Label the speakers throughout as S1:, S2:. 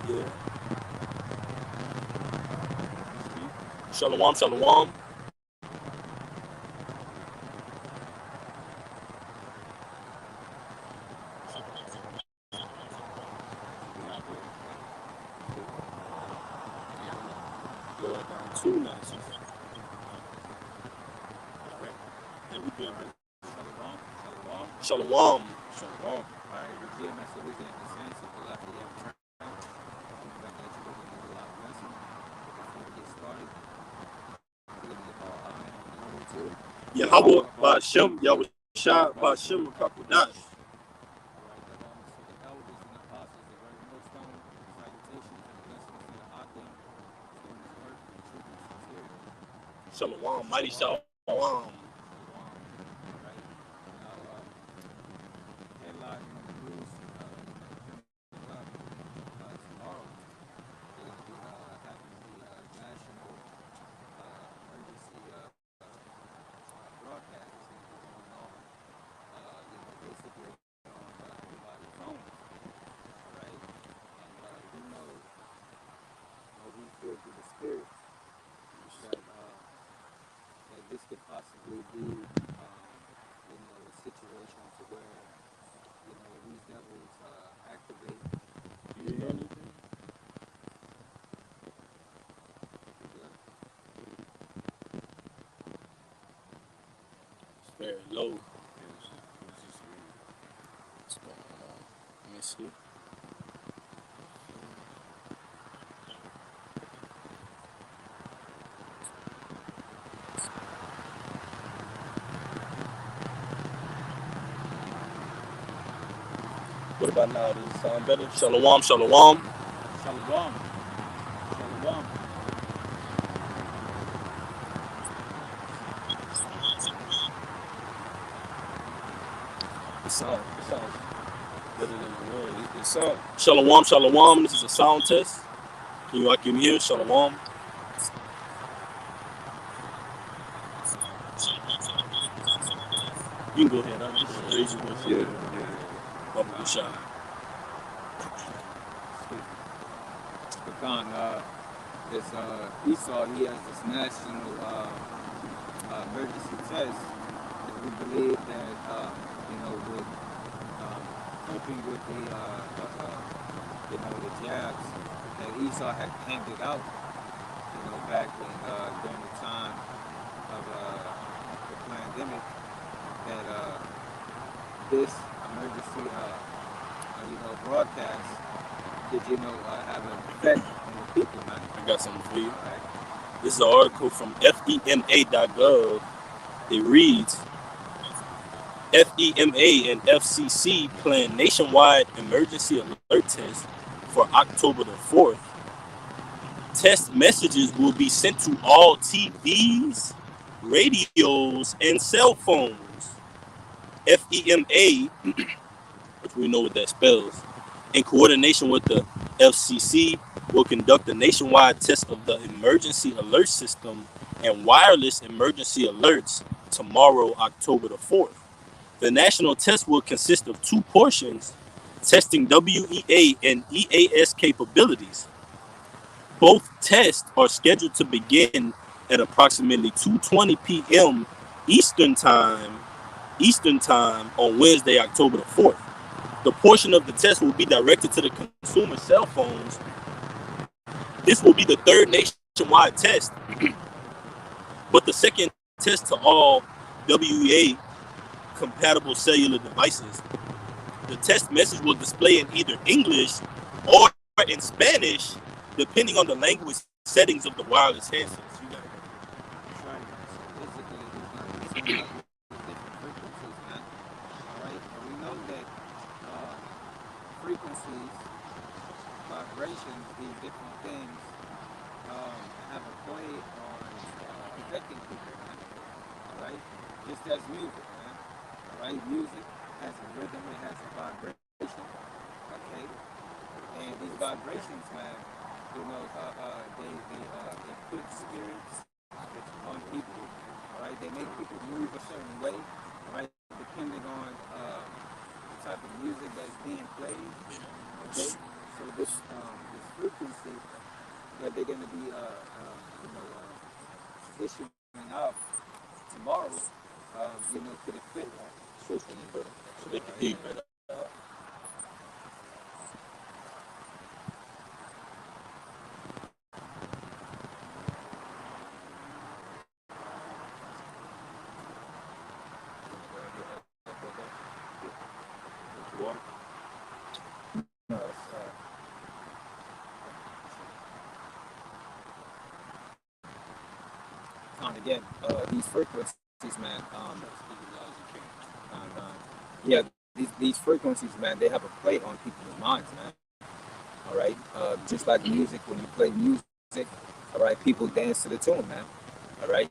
S1: Yeah. Shalom, shalom. Two nights. And we been shalom. Shalom. Yahweh Ba'Shem, Yahweh Shah Ba'Shem Kakudash. Shalom, mighty shalom. Very low. What's going on? Let me see. What about now? Does it sound better? Shalom, shalom.
S2: Shalom. Shalom.
S1: It sounds better than the word. It sounds. Shalom, shalom. This is a sound test. I can hear? Shalom. You can go ahead. I'm just raise your voice. Baba Shah.
S2: This Esau, he has this national emergency test that we believe that, with coping with the jabs that Esau had handed out, back during the time of the pandemic, that this emergency, broadcast did, have an effect on the people, man.
S1: I got something for you. This is an article from FEMA.gov. It reads, FEMA and FCC plan nationwide emergency alert test for October the 4th. Test messages will be sent to all TVs, radios, and cell phones. FEMA, which we know what that spells, in coordination with the FCC, will conduct a nationwide test of the emergency alert system and wireless emergency alerts tomorrow, October the 4th. The national test will consist of two portions, testing WEA and EAS capabilities. Both tests are scheduled to begin at approximately 2:20 p.m. Eastern Time on Wednesday, October the 4th. The portion of the test will be directed to the consumer cell phones. This will be the third nationwide test, but the second test to all WEA compatible cellular devices. The test message will display in either English or in Spanish, depending on the language settings of the wireless handsets. You got
S2: it. We know that frequencies, vibrations, these different things have a play on affecting people, man. All right, just as music, man. All right, music has a rhythm, it has a vibration. Okay, and these vibrations, man, they put spirits on people. All right, they make people move a certain way. All right, depending on the type of music that's being played. Okay, this frequency that they're going to be issuing out tomorrow, could it fit
S1: So it's gonna be better. So they can hear you better. Water.
S2: No, again, these frequencies, man. Yeah, these frequencies, man. They have a play on people's minds, man. All right, just like music, when you play music, all right, people dance to the tune, man. All right,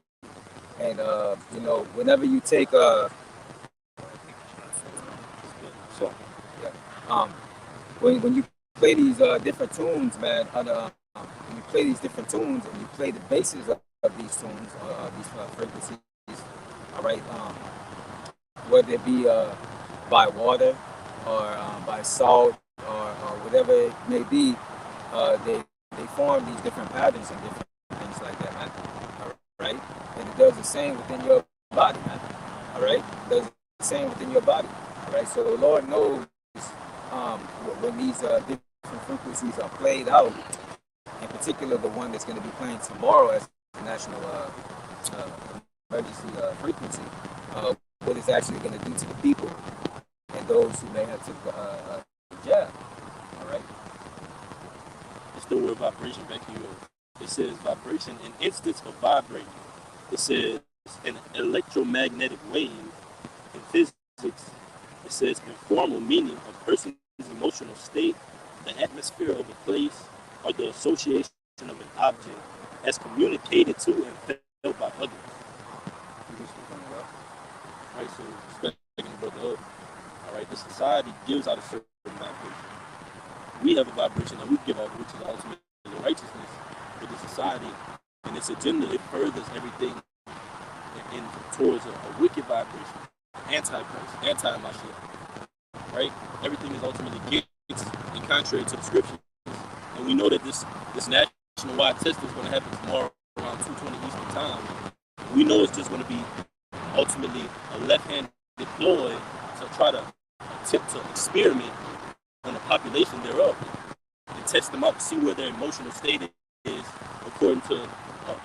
S2: and whenever you take so yeah, um, when you play these different tunes, man, when you play these different tunes and you play the bases of these tunes, these frequencies, all right, whether it be by water or by salt or whatever it may be, they form these different patterns and different things like that, man. All right, and it does the same within your body, man. All right, it does the same within your body. All right, so the Lord knows when these different frequencies are played out, in particular the one that's going to be playing tomorrow as the national emergency frequency, what it's actually going to do to the people and those who may have to jab. All right.
S1: It's the word vibration back here. It says vibration, an instance of vibrating. It says an electromagnetic wave in physics. It says informal meaning a person's emotional state, the atmosphere of a place, or the association of an object as communicated to and felt by others. Right, so respecting the brother up. All right, the society gives out a certain vibration. We have a vibration that we give out, which is ultimately righteousness for the society, and its agenda it furthers everything in towards a wicked vibration, anti-Christ, anti-Mashiach. Right? Everything is ultimately gates and contrary to the scriptures. And we know that this nationwide test is going to happen tomorrow around 2:20 Eastern time. We know it's just going to be ultimately a left-handed ploy to try to attempt to experiment on the population thereof and test them out to see where their emotional state is according to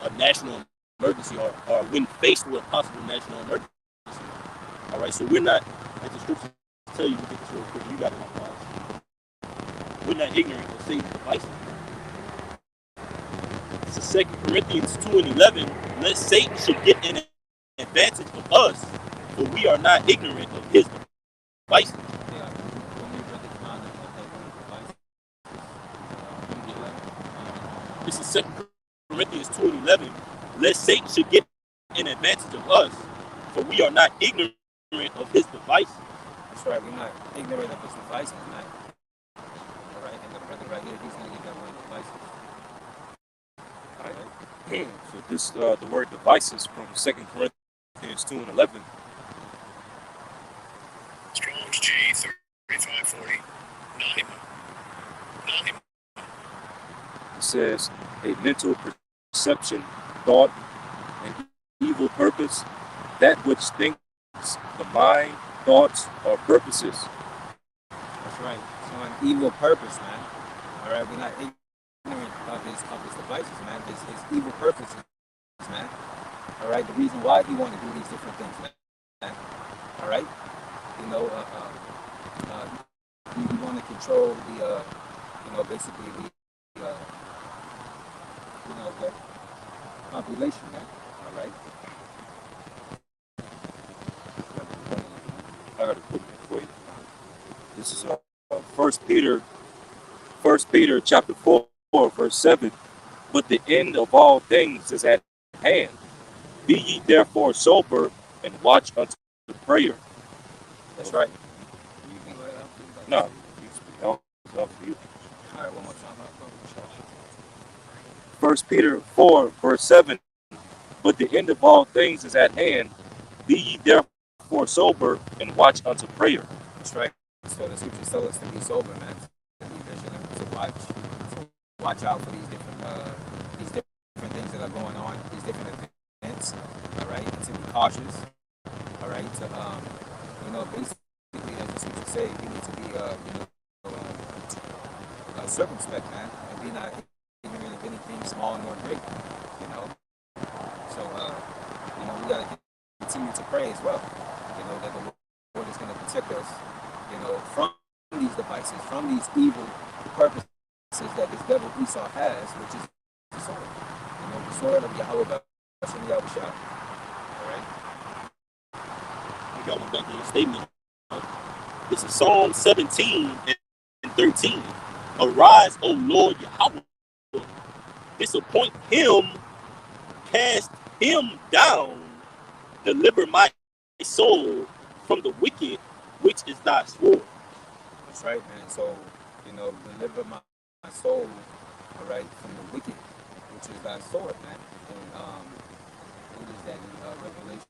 S1: a national emergency or when faced with a possible national emergency. All right, so we're not, as the scriptures tell you, to get this real quick, you got it on pause. We're not ignorant of Satan's devices. It's a 2 Corinthians 2:11. Lest Satan should get an advantage of us, for we are not ignorant of his devices. This is 2 Corinthians 2:11. Lest Satan should get an advantage of us, for we are not ignorant of his devices.
S2: That's right. We're not ignorant of his devices, man. All right, and the brother right here, he's gonna get that word devices.
S1: All right. So this the word devices from 2 Corinthians 2:11.
S3: Strong's G 3540. Nahima.
S1: It says a mental perception, thought, and evil purpose, that which thinks the mind, thoughts, or purposes.
S2: That's right. So an evil purpose, man. All right, we're not ignorant of his devices, man. His evil purposes, man. All right, the reason why he want to do these different things, man. All right, you know, you want to control the, basically the, the population, man. All right.
S1: I got to put it for you. This is First Peter chapter 4, verse 7. But the end of all things is at hand. Be ye therefore sober and watch unto prayer.
S2: That's right.
S1: No, it's up to you.
S2: All right, one more time.
S1: First Peter 4, verse 7. But the end of all things is at hand. Be ye therefore sober and watch unto prayer.
S2: That's right. So the scriptures tell us to be sober, man. To be vigilant, to watch. So watch out for these different things that are going on, these different events. All right, and to be cautious. All right, to basically, as the scripture say, we need to be circumspect, man, and be not ignorant of anything small nor great. You know, so we gotta continue to pray as well. That the Lord is going to protect us. From these devices, from these evil purposes that this devil Esau has, which is the sword. The sword of Yahweh Bashem Yahushua. All right.
S1: We got one back in your statement. This is Psalm 17 and 13. Arise, O Lord Yahweh, disappoint him, cast him down, deliver my soul from the wicked, which is thy sword.
S2: That's right, man. So, deliver my soul, all right, from the wicked, which is thy sword, man. And what is that in Revelation,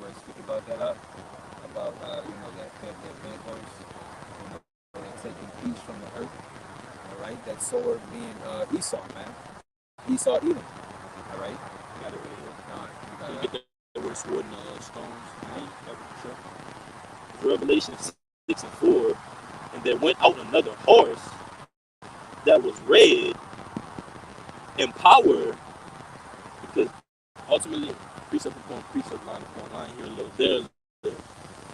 S2: where it speak about that about that horse, that taking peace from the earth, all right. That sword being Esau, man. Esau Edom, all right.
S1: You got it right here. You get that word sword in the stones. Sure. Revelation 6 and 4. And there went out another horse that was red in power, because ultimately precept upon precept, line upon line, here a little, there a little.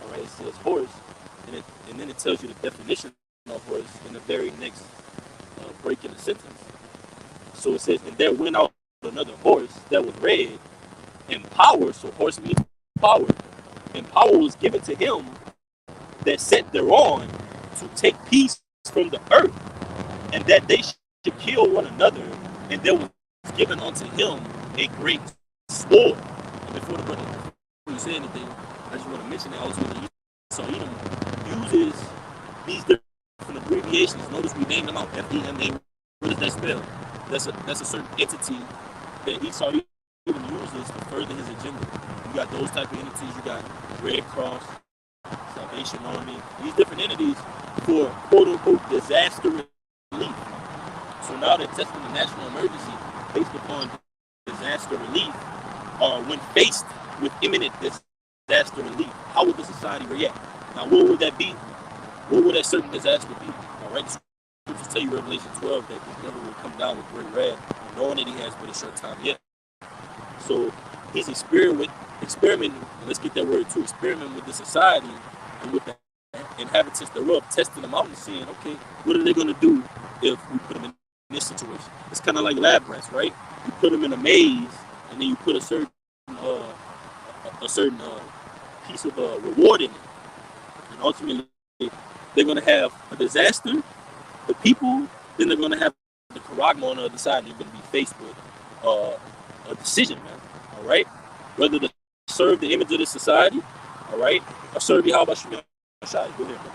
S1: All right, it says horse, and then it tells you the definition of horse in the very next break in the sentence. So it says, and there went out another horse that was red in power. So horse means power, and power was given to him that sat thereon to take peace from the earth, and that they should kill one another, and there was given unto him a great sword. And before you say anything, I just want to mention that ultimately Esau Edom uses these different abbreviations. Notice we named them out. FEMA. What does that spell? That's a certain entity that Esau Edom uses to further his agenda. You got those type of entities. You got Red Cross, Salvation Army, these different entities for quote-unquote disaster relief. So now they're testing the national emergency based upon disaster relief, or when faced with imminent disaster relief, how would the society react? Now, what would that be? What would that certain disaster be? All right, the scriptures tell you, Revelation 12, that the devil will come down with great wrath, knowing that he has but a short time yet. So he's experimenting, let's get that word too, experimenting with the society and with the inhabitants thereof, testing them out and seeing, okay, what are they going to do if we put them in this situation? It's kind of like lab rats, right? You put them in a maze, and then you put a certain piece of reward in it, and ultimately they're going to have a disaster. The people, then they're going to have the charagma on the other side, and they're going to be faced with a decision, man. All right, whether to serve the image of the society, all right, or serve Yahweh Shemel Shai. Go ahead, man.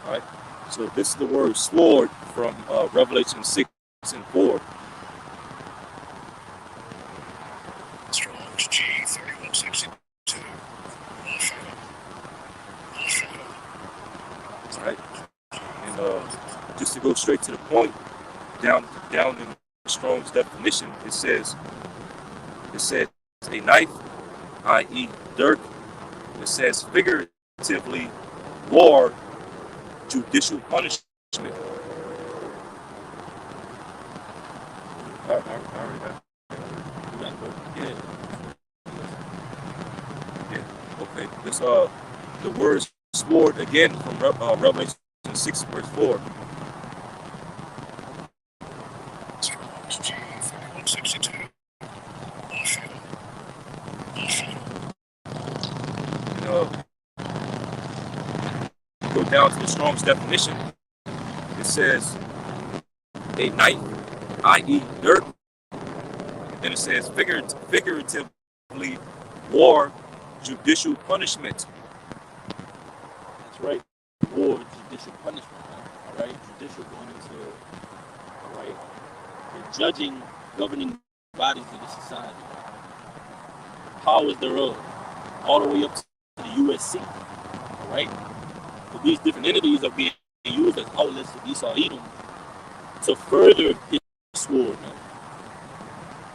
S1: All right. So this is the word sword from Revelation 6 and 4.
S3: Strong's G 3162.
S1: All right. And just to go straight to the point, down in Strong's definition, it says a knife, i.e. dirk. It says figuratively war, judicial punishment. All right. Yeah. Okay. This the word sword again from Revelation 6 verse 4.
S3: Strong's G 3162.
S1: Go down to the Strong's definition. It says a knife, i.e. dirk. Then it says figuratively war, judicial punishment. That's right. War, judicial punishment. All right. Judicial going into, all right, the judging, governing bodies of the society. Powers thereof, all the way up to the USC. All right. So these different entities are being used as outlets of Esau Edom to further his sword, man.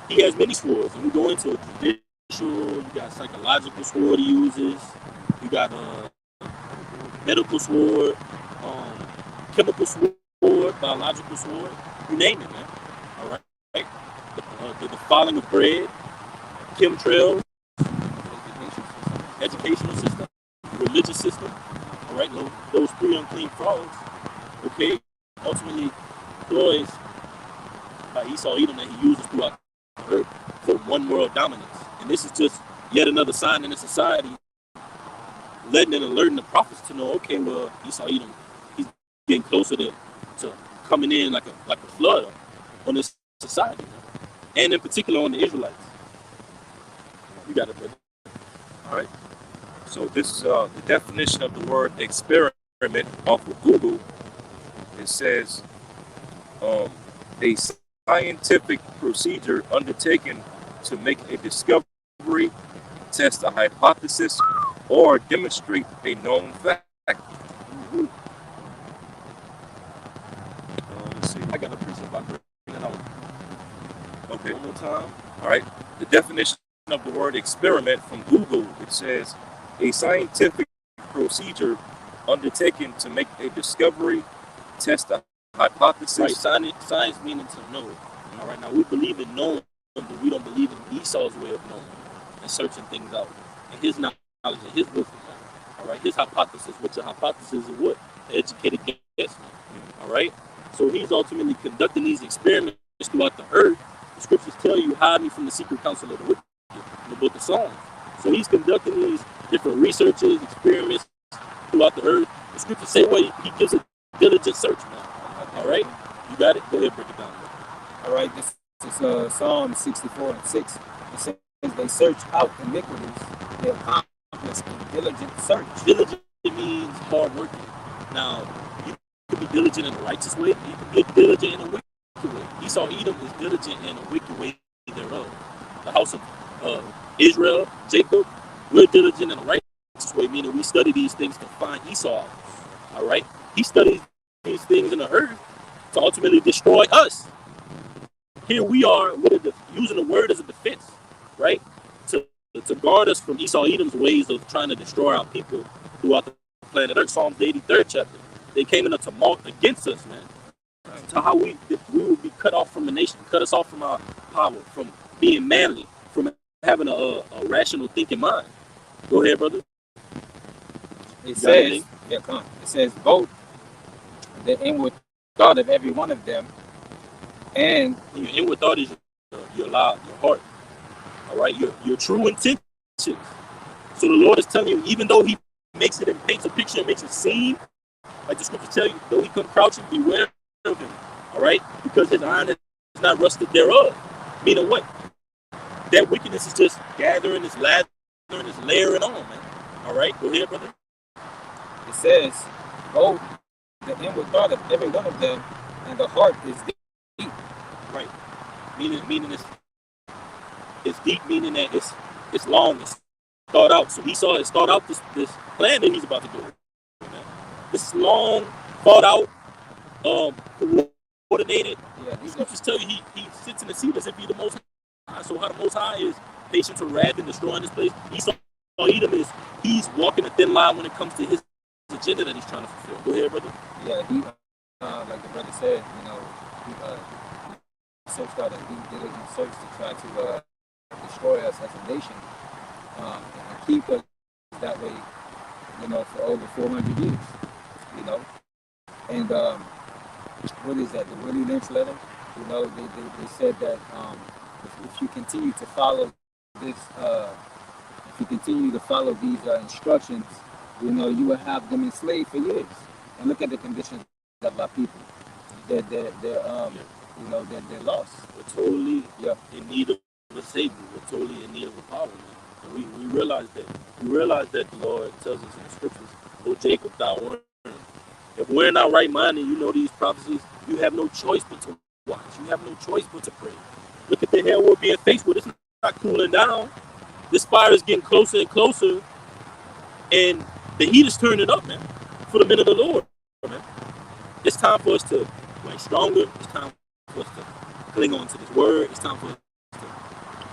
S1: He has many swords. And we go into a judicial, you got psychological sword he uses, you got a medical sword, chemical sword, biological sword, you name it, man. All right. The falling of bread, chemtrails, educational system, religious system. All right, those three unclean frogs. Okay, ultimately employs by Esau Edom that he uses throughout the earth for one world dominance. And this is just yet another sign in the society, letting and alerting the prophets to know, okay, well, Esau Edom, he's getting closer to coming in like a flood on this society, and in particular on the Israelites. You got it, brother.
S4: All right. So this is the definition of the word experiment off of Google. It says a scientific procedure undertaken to make a discovery, test a hypothesis, or demonstrate a known fact. Let's see.
S1: I got a precept about bringing it out.
S4: Okay.
S1: One more time.
S4: All right. The definition of the word experiment from Google, it says a scientific procedure undertaken to make a discovery, test a hypothesis.
S1: Right, science meaning to know. All right, now we believe in knowing, but we don't believe in Esau's way of knowing and searching things out. And his knowledge and his wisdom. All right, his hypothesis, which a hypothesis is what? The educated guess. All right, so he's ultimately conducting these experiments throughout the earth. The scriptures tell you, hide me from the secret counsel of the wicked in the book of Psalms. So he's conducting these different researches, experiments throughout the earth. The scriptures say, well, he gives a diligent search, man. All right, you got it? Go ahead, break it down.
S2: All right, this is Psalm 64 and 6. It says, they search out iniquities, they accomplish a diligent search.
S1: Diligent means hard working. Now, you can be diligent in a righteous way, you can be diligent in a wicked way. Esau Edom is diligent in a wicked way thereof. The house of Israel, Jacob, we're diligent in a righteous way, meaning we study these things to find Esau. All right? He studies these things in the earth to ultimately destroy us. Here we are using the word as a defense, right? To guard us from Esau Edom's ways of trying to destroy our people throughout the planet Earth. Psalms the 83rd chapter. They came in a tumult against us, man. To how we would be cut off from the nation, cut us off from our power, from being manly, from having a rational thinking mind. Go ahead, brother.
S2: It says, it says both the inward thought of every one of them, and
S1: your inward thought is your heart. All right, your true intentions. So the Lord is telling you, even though He makes it and paints a picture and makes it seem like the scriptures tell you, though He come crouching, beware of Him. All right, because His iron is not rusted thereof. Meaning what? That wickedness is just gathering, it's lathering, it's layering on, man. All right, go ahead, brother.
S2: It says both the inward thought of every one of them, and the heart is deep.
S1: Right. Meaning it's deep, meaning that it's long, it's thought out. So Esau has thought out this plan that he's about to do. This long, thought out, coordinated.
S2: Yeah,
S1: These scriptures tell you he sits in the seat as if he's the Most High. So how the Most High is patient to wrath and destroying this place, Esau Edom he's walking a thin line when it comes to his agenda that he's trying to fulfill. Go ahead, brother.
S2: Yeah, he like the brother said, he searched out a deep diligent search to try to destroy us as a nation, and keep us that way, for over 400 years, And what is that? The Willie Lynch letter? They said that if you continue to follow this, if you continue to follow these instructions, you will have them enslaved for years. And look at the conditions of our people. They're lost.
S1: We're totally in need of a savior. We're totally in need of a power. And we realize that. We realize that the Lord tells us in the scriptures, "O Jacob, thou art." If we're in our right mind and you know these prophecies, you have no choice but to watch. You have no choice but to pray. Look at the hell we're being faced with. It's not cooling down. This fire is getting closer and closer, and the heat is turning up, man. For the men of the Lord, man. It's time for us to Right, stronger. It's time for us to cling on to this word. It's time for us to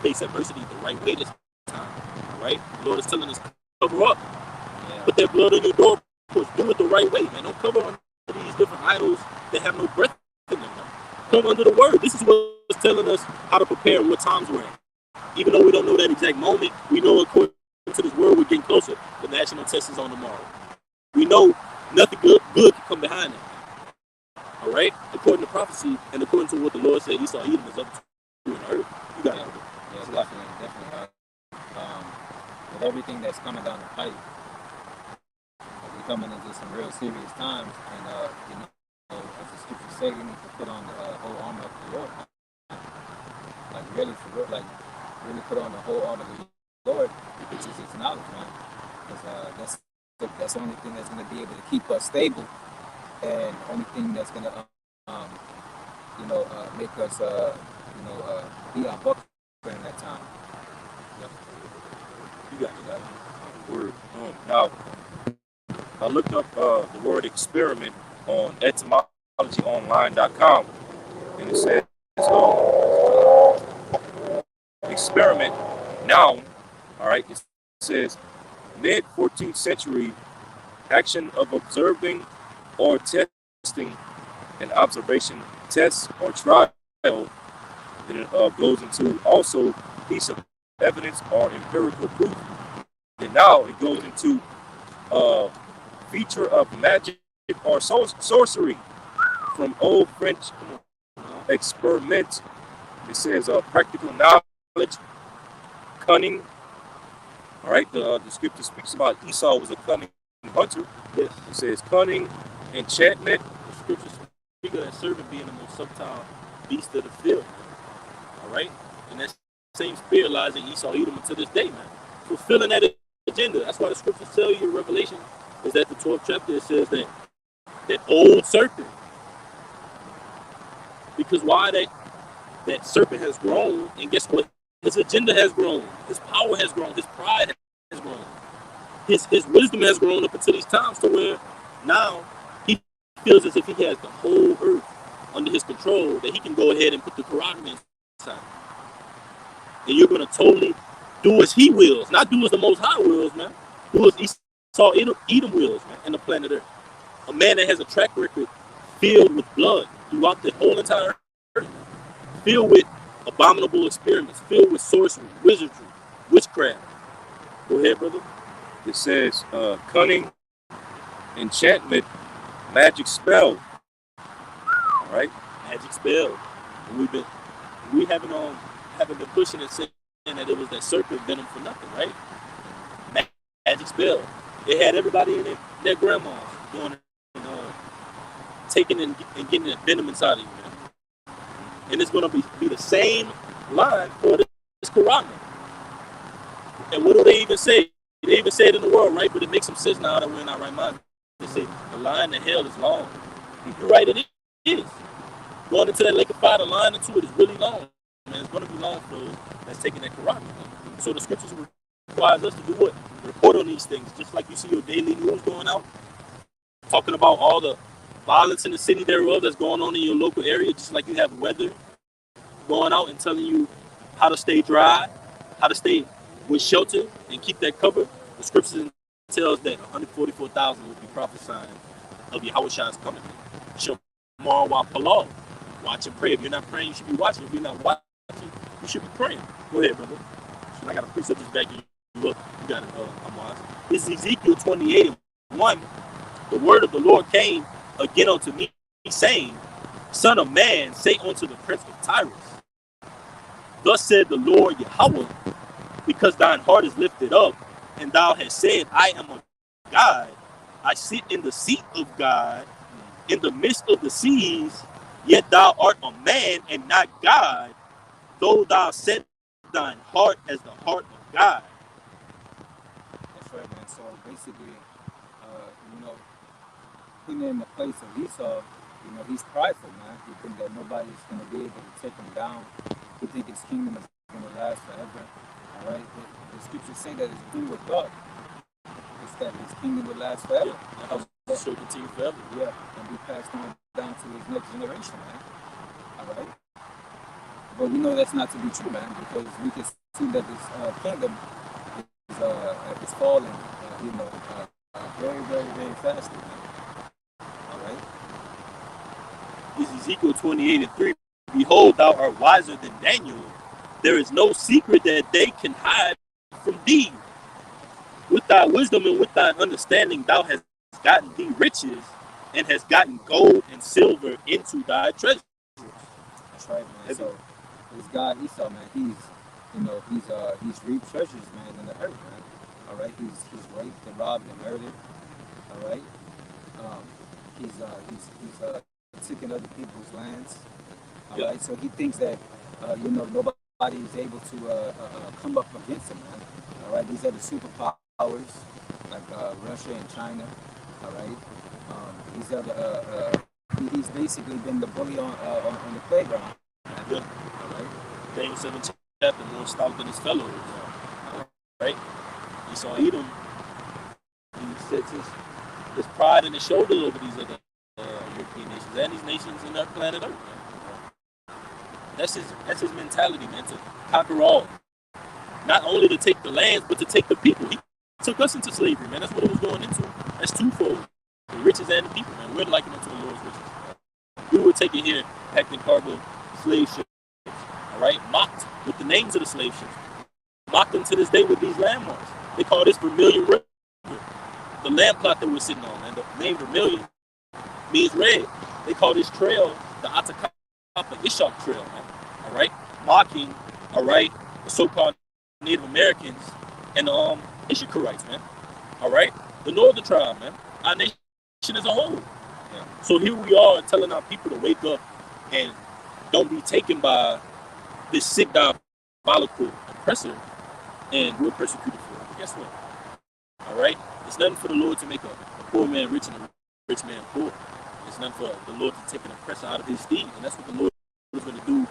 S1: face adversity the right way this time. All right, the Lord is telling us cover up,
S2: Yeah.
S1: put that blood on your doorpost. Do it the right way, man. Don't cover under these different idols that have no breath in them. Come under the word. This is what's telling us how to prepare and what times we're in. Even though we don't know that exact moment, we know according to this word we're getting closer. The national test is on tomorrow. We know nothing good can come behind it. All right, according to prophecy and according to what the Lord said, Esau Edom is up to in the earth. You got it.
S2: Yeah, yeah, definitely, definitely. With everything that's coming down the pipe, we're coming into some real serious times, and as the scriptures say, we need to put on the whole armor of the Lord, like really for real, like really put on the whole armor of the Lord, which is His knowledge, man, because that's the only thing that's going to be able to keep us stable, and the only thing that's going to make us be our buckler in that time.
S1: Yep. You got it. You got it. Word. Now, I looked up the word experiment on etymologyonline.com, and it says experiment noun. All right, it says mid 14th century action of observing or testing an observation, test or trial. Then it goes into also piece of evidence or empirical proof. And now it goes into uh, feature of magic or sorcery from Old French experiment. It says practical knowledge, cunning. All right, the scripture speaks about Esau was a cunning hunter. Yes. It says cunning, enchantment. The scripture speaks of that serpent being the most subtle beast of the field. All right, and that same spirit lies in Esau Edom to this day, man. Fulfilling that agenda. That's why the scriptures tell you in Revelation is that the 12th chapter it says that old serpent. Because why that serpent has grown, and guess what? His agenda has grown, his power has grown, his pride has grown, his wisdom has grown up until these times to where now he feels as if he has the whole earth under his control, that he can go ahead and put the Quran inside. And you're gonna totally do as he wills, not do as the Most High wills, man. Do as Esau Edom wills, man, and the planet Earth. A man that has a track record filled with blood throughout the whole entire earth, filled with abominable experiments, filled with sorcery, wizardry, witchcraft. Go ahead, brother. It says cunning, enchantment, magic spell. All right, magic spell. And we haven't been pushing and saying that it was that serpent venom for nothing, right? Magic spell. They had everybody in their grandmas doing it, taking and getting that venom inside of you, man. And it's going to be the same line for this Quran. And what do they even say? They even say it in the world, right? But it makes some sense now that we're in our right mind. They say the line to hell is long. You're right, it is. Going into that lake of fire, the line into it is really long. Man, it's going to be long for those that's taking that Quran. So the scriptures requires us to do what? Report on these things. Just like you see your daily news going out, talking about all the violence in the city thereof that's going on in your local area, just like you have weather going out and telling you how to stay dry, how to stay with shelter and keep that cover. The scriptures tells that 144,000 will be prophesying of Yahweh's coming. Shamar while Palal. Watch and pray. If you're not praying, you should be watching. If you're not watching, you should be praying. Go ahead, brother. I got a precept this back. Look, you got it. I'm watching. This is Ezekiel 28:1. The word of the Lord came again unto me, saying, Son of man, say unto the prince of Tyrus, Thus said the Lord Yahweh, because thine heart is lifted up, and thou hast said, I am a God. I sit in the seat of God, in the midst of the seas, yet thou art a man and not God, though thou set thine heart as the heart of God.
S2: That's right, man. So basically, you know, putting in the place of Esau, he's prideful, man. He thinks that nobody's going to be able to take him down. He thinks his kingdom is going to last forever. All right? The scriptures say that his king was God. It's that his kingdom will last forever.
S1: Yeah. It should continue forever.
S2: Yeah, and be passed on down to his next generation, man. All right. But we know that's not to be true, man, because we can see that this kingdom is falling, very, very, very fast, man. All right.
S1: Is Ezekiel 28:3. Behold, thou art wiser than Daniel. There is no secret that they can hide from thee. With thy wisdom and with thy understanding, thou hast gotten thee riches and hast gotten gold and silver into thy treasure.
S2: That's right, man. So this God Esau, man, he's reaped treasures, man, in the earth, man. All right, he's raped and robbed and murdered. All right, he's taking other people's lands. All right, so he thinks that nobody is able to come up against him, man. All right, these are the superpowers like Russia and China. All right, these are he's basically been the bully on the playground.
S1: Yeah.
S2: All right.
S1: Daniel 7 chapter, more stout than his fellows. Right? Esau Edom, he sets his pride and his shoulder over these other European nations and these nations in our planet Earth. Man. That's his mentality, man, to conquer all. Not only to take the lands, but to take the people. He took us into slavery, man. That's what it was going into. That's twofold. The riches and the people, man. We're likening unto the Lord's riches. We were taken here, packed in cargo, slave ships, all right? Mocked with the names of the slave ships. Mocked them to this day with these landmarks. They call this Vermilion River. The land plot that we're sitting on, and the name Vermilion means red. They call this trail the Atacama Ishak Trail, man. All right? Mocking, all right, the so-called Native Americans and Ishikarites, man. All right? The northern tribe, man. Our nation as a whole. Yeah. So here we are telling our people to wake up and don't be taken by this sick diabolical oppressor, and we're persecuted for it. Guess what? All right? It's nothing for the Lord to make a poor man rich and a rich man poor. It's nothing for the Lord to take an oppressor out of his steed. And that's what the Lord is going to do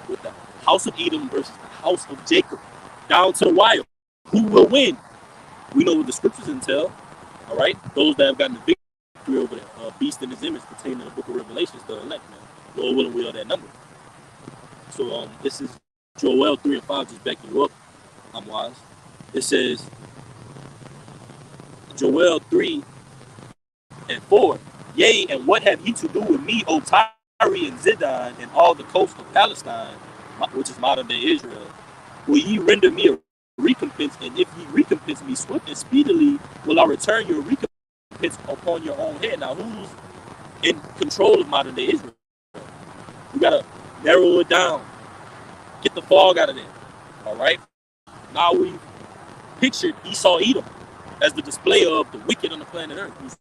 S1: with the house of Edom versus the house of Jacob. Down to the wire. Who will win? We know what the scriptures entail. All right? Those that have gotten the victory over the beast in his image pertaining to the book of Revelations, the elect, man. Lord willing, we are that number. So this is Joel 3 and 5, just backing you up. I'm wise. It says, Joel 3 and 4. Yea, and what have ye to do with me, O Tyre and Zidon, and all the coast of Palestine, which is modern day Israel? Will ye render me a recompense? And if ye recompense me swift and speedily, will I return your recompense upon your own head? Now, who's in control of modern day Israel? We gotta narrow it down. Get the fog out of there. All right. Now we've pictured Esau Edom as the display of the wicked on the planet Earth. He's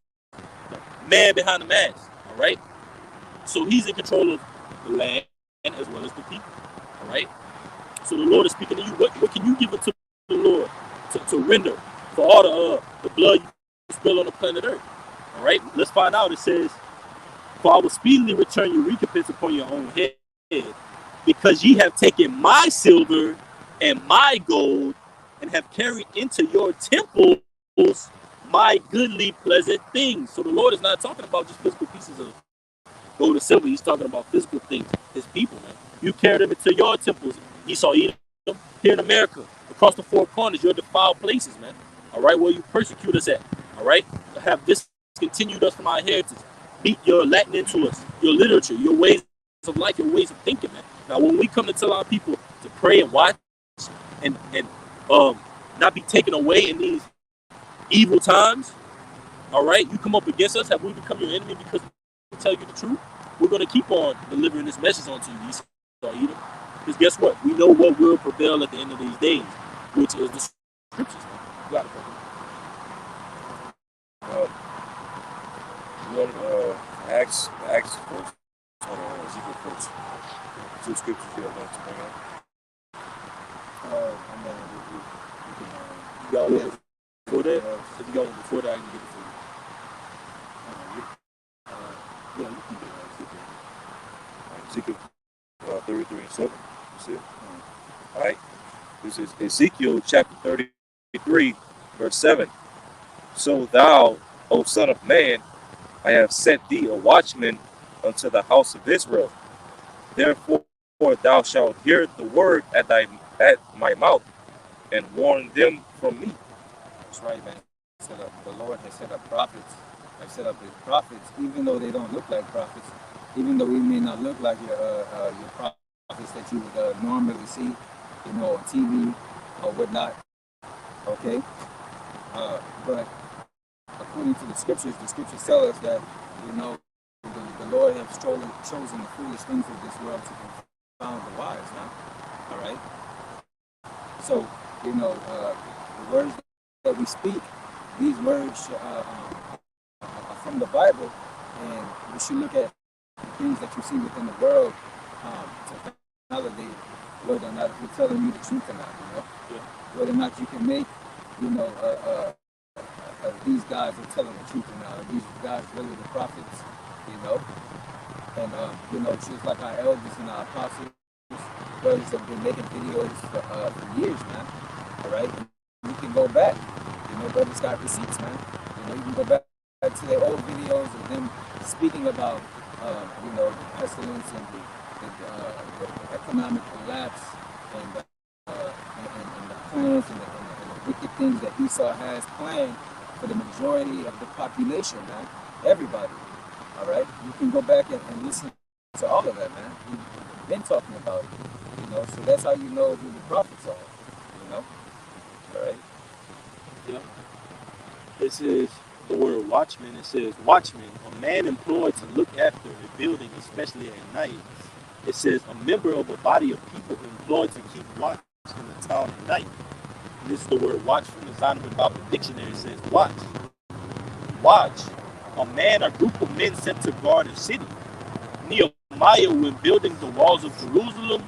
S1: the man behind the mask. All right. So he's in control of the land as well as the people. All right. So the Lord is speaking to you. What can you give it to the Lord to render for all the blood you spill on the planet Earth? All right. Let's find out. It says, for I will speedily return your recompense upon your own head, because ye have taken my silver and my gold, and have carried into your temples my goodly pleasant things. So the Lord is not talking about just physical pieces of gold and silver. He's talking about physical things, his people, man. You carried them into your temples. Esau Edom, here in America, across the four corners, your defiled places, man. All right, where you persecute us at. All right, have discontinued us from our heritage. Beat your Latin into us, your literature, your ways of life, your ways of thinking, man. Now, when we come to tell our people to pray and watch and not be taken away in these evil times, all right, you come up against us. Have we become your enemy because we tell you the truth? We're going to keep on delivering this message onto you, Esau Edom. Because guess what? We know what will prevail at the end of these days, which is the scriptures, man. You got it, brother.
S4: Acts first, Ezekiel first. Two scriptures you have to bring up.
S1: You got one before that? If you got one before that, I can get it for you. Yeah, you can get it.
S4: Ezekiel 33 and 7. You see it? All right. This is Ezekiel chapter 33, verse 7. So thou, O son of man, I have set thee a watchman unto the house of Israel. Therefore thou shalt hear the word at my mouth, and warn them from me.
S2: That's right, man. The Lord has set up prophets. Have set up his prophets, even though they don't look like prophets, even though we may not look like your prophets that you would normally see, on TV or whatnot. Okay, but according to the scriptures tell us that the Lord has chosen the foolish things of this world to confound the wise. Now, all right. So the words that we speak, these words are from the Bible, and we should look at the things that you see within the world to validate whether or not we're telling you the truth or not.
S1: Yeah.
S2: Whether or not you can make these guys are telling the truth or not. Are these guys really the prophets? You know, and just like our elders and our apostles, brothers have been making videos for years, man. All right, and you can go back. Brothers got receipts, man. You can go back to their old videos of them speaking about, the pestilence and the economic collapse and the plans and the wicked things that Esau has planned for the majority of the population, man. Everybody. All right, you can go back and listen to all of that, man. We've been talking about it, So that's how you know who the prophets are, All right.
S1: Yeah. This is the word watchman. It says watchman, a man employed to look after a building, especially at night. It says a member of a body of people employed to keep watch in the town at night. And this is the word watch from the Zondervan Bible Dictionary. It says watch. Watch. A man or group of men sent to guard a city. Nehemiah, when building the walls of Jerusalem,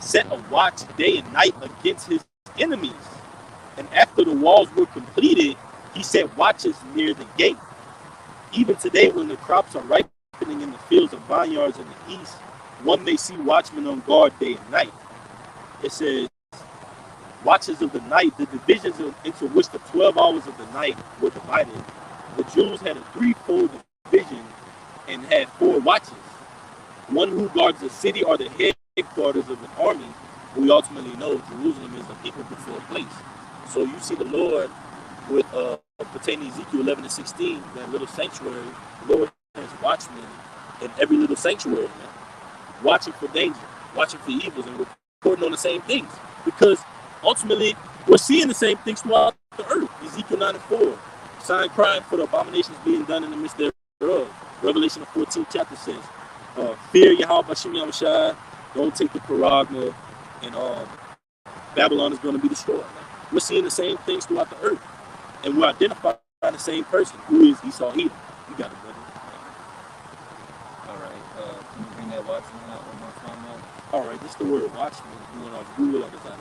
S1: set a watch day and night against his enemies. And after the walls were completed, he set watches near the gate. Even today, when the crops are ripening in the fields of vineyards in the east, one may see watchmen on guard day and night. It says, watches of the night, the divisions into which the 12 hours of the night were divided. The Jews had a threefold division and had 4 watches. One who guards the city or the headquarters of an army. We ultimately know Jerusalem is the people before place. So you see the Lord with pertaining to Ezekiel 11 and 16, that little sanctuary. The Lord has watchmen in every little sanctuary, man, watching for danger, watching for evils, and reporting on the same things. Because ultimately, we're seeing the same things throughout the earth. Ezekiel 9 and 4, sign crying for the abominations being done in the midst thereof. Revelation the 14th chapter says, fear Yahweh Bashim Yahushai, don't take the paragma, and Babylon is going to be destroyed. Man. We're seeing the same things throughout the earth, and we're identifying the same person who is Esau Edom. You got it, brother.
S2: All right. Can you bring that watchman out one more time, man?
S1: All right, this is the word watchman. You want to Google or is that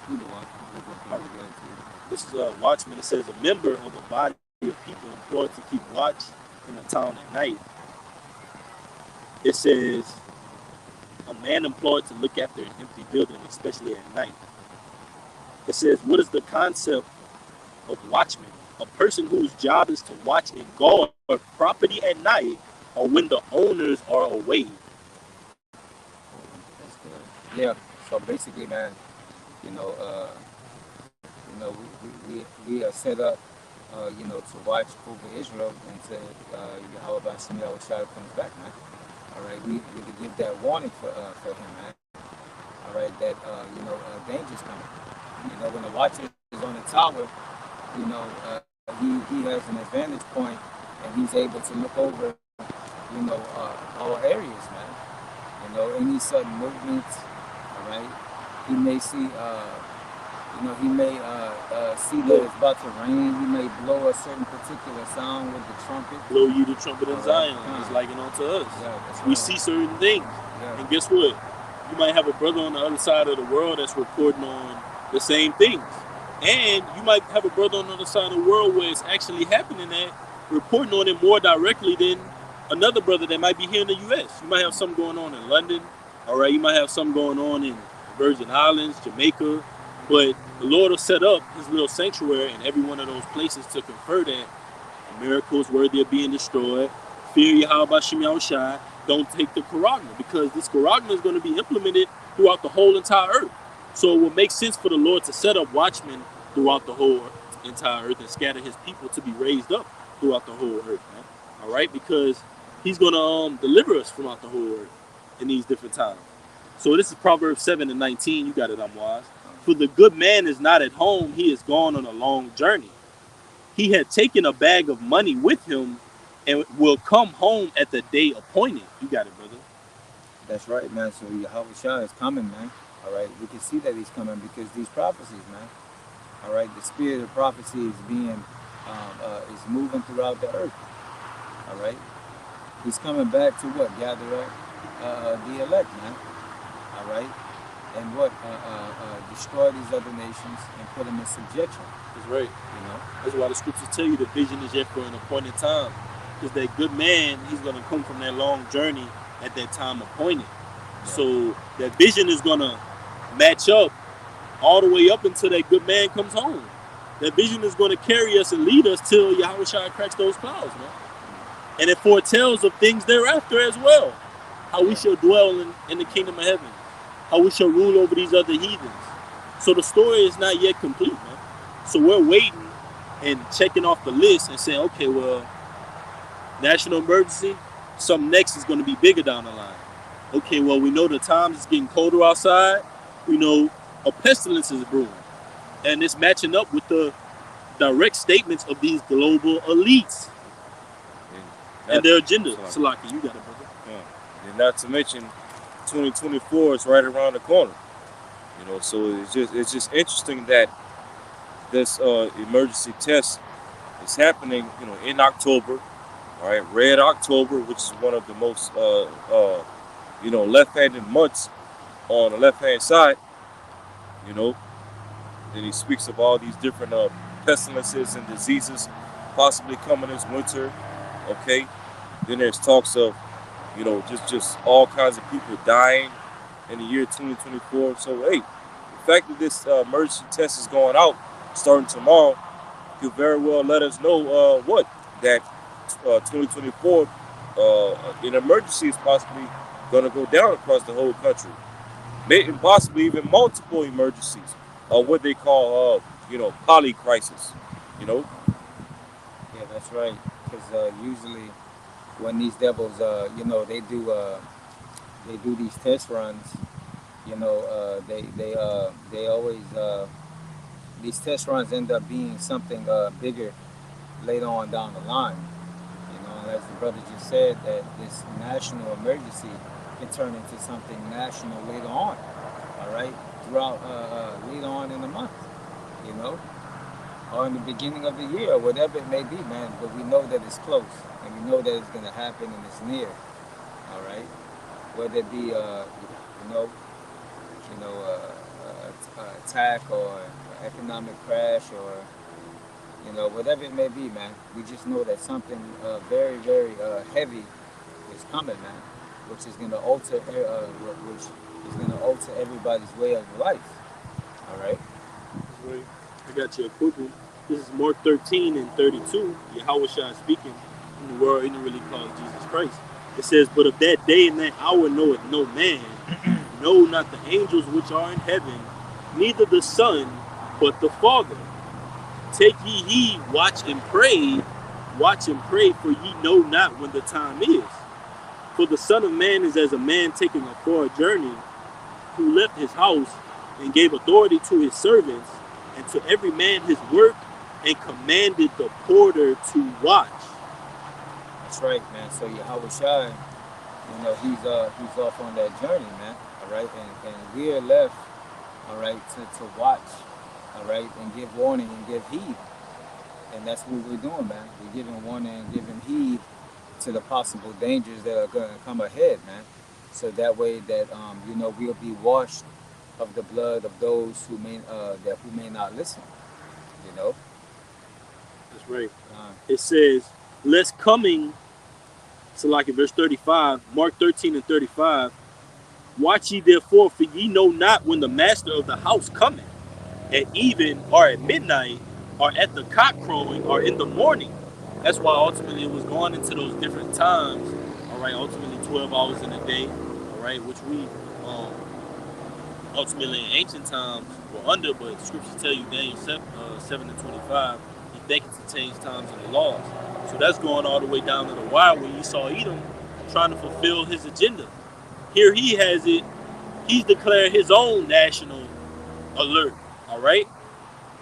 S2: Either one.
S1: This is a watchman. It says a member of a body of people employed to keep watch in a town at night. It says a man employed to look after an empty building, especially at night. It says, what is the concept of watchman? A person whose job is to watch and guard property at night or when the owners are away.
S2: That's good. Yeah. So basically, man, we are set up, to watch over Israel until Yahweh Bashim Yahushua comes back, man. All right, we could give that warning for him, man. All right, that danger's coming. When the watcher is on the tower, he has an advantage point, and he's able to look over, our areas, man. Any sudden movements. All right, he may see, see that it's about to rain. He may blow a certain particular sound with the trumpet.
S1: Blow you the trumpet of Zion. It's like it onto us.
S2: Yeah,
S1: we see certain things. Yeah. And guess what? You might have a brother on the other side of the world that's reporting on the same things. And you might have a brother on the other side of the world where it's actually happening at, reporting on it more directly than another brother that might be here in the U.S. You might have something going on in London. All right, you might have something going on in Virgin Islands, Jamaica. But the Lord will set up his little sanctuary in every one of those places to confer that America is worthy of being destroyed. fear Yahweh Shem Yahushai, don't take the Karagna, because this Karagna is going to be implemented throughout the whole entire earth. So it would make sense for the Lord to set up watchmen throughout the whole entire earth and scatter his people to be raised up throughout the whole earth, man. All right, because he's going to deliver us throughout the whole earth in these different times. So this is Proverbs 7:19. You got it, I'm wise. For the good man is not at home, he is gone on a long journey. He had taken a bag of money with him and will come home at the day appointed. You got it, brother.
S2: That's right, man. So Yahweh Shah is coming, man. All right, we can see that he's coming because these prophecies, man. All right, the spirit of prophecy is being, is moving throughout the earth. All right, he's coming back to what? Gather up the elect, man. All right, and what? Destroy these other nations and put them in subjection.
S1: That's right.
S2: You know,
S1: That's why the scriptures tell you the vision is yet for an appointed time. Because that good man, he's going to come from that long journey at that time appointed.
S2: yeah.
S1: So that vision is going to match up all the way up until that good man comes home. That vision is going to carry us and lead us till Yahweh Shai cracks those clouds, man. And it foretells of things thereafter as well. How we shall dwell in the kingdom of heaven. How we shall rule over these other heathens. So the story is not yet complete, man. So we're waiting and checking off the list and saying, okay, well, national emergency, something next is going to be bigger down the line. Okay, well, we know the times is getting colder outside. We know a pestilence is brewing. And it's matching up with the direct statements of these global elites and their agenda. Salaki, you got it, brother.
S4: Yeah. And not to mention, 2024 is right around the corner. You know, so it's just interesting that this emergency test is happening, you know, in October. All right, Red October, which is one of the most, you know, left-handed months on the left-hand side. You know, then he speaks of all these different pestilences and diseases possibly coming this winter. Okay, then there's talks of, you know, just all kinds of people dying in the year 2024. So hey, the fact that this emergency test is going out starting tomorrow could very well let us know that 2024 an emergency is possibly going to go down across the whole country, maybe possibly even multiple emergencies, or what they call you know, poly crisis. You know.
S2: Yeah, that's right. Because usually when these devils, you know, they do these test runs. You know, they always these test runs end up being something bigger later on down the line. You know, and as the brother just said, that this national emergency can turn into something national later on. All right, throughout later on in the month. You know, or in the beginning of the year, or whatever it may be, man. But we know that it's close, and we know that it's going to happen, and it's near. All right, whether it be attack or economic crash, or you know, whatever it may be, man. We just know that something very, very heavy is coming, man, which is going to alter everybody's way of life. All right.
S1: I got you a quick one. This is Mark 13:32. Yahweh Shai speaking in the world ignorantly called Jesus Christ. It says, but of that day and that hour knoweth no man, no, not the angels which are in heaven, neither the Son, but the Father. Take ye heed, watch and pray, for ye know not when the time is. For the Son of Man is as a man taking a far journey, who left his house and gave authority to his servants, and to every man his work, and commanded the porter to watch.
S2: That's right, man. So Yahweh Shai, you know, he's off on that journey, man. All right, and we are left, all right, to watch, all right, and give warning and give heed, and that's what we're doing, man. We're giving warning and giving heed to the possible dangers that are going to come ahead, man. So that way that you know, we'll be washed of the blood of those who may not listen. You know.
S1: That's right. It says, lest coming, so like in verse 35, Mark 13:35, watch ye therefore, for ye know not when the master of the house cometh, at even, or at midnight, or at the cock crowing, or in the morning. That's why ultimately it was going into those different times. All right, ultimately 12 hours in a day. All right, which we um, ultimately in ancient times were under, but scriptures tell you Daniel 7 and 25, he beckons to change times and the laws. So that's going all the way down to the wire when you saw Edom trying to fulfill his agenda. Here he has it, he's declared his own national alert. All right,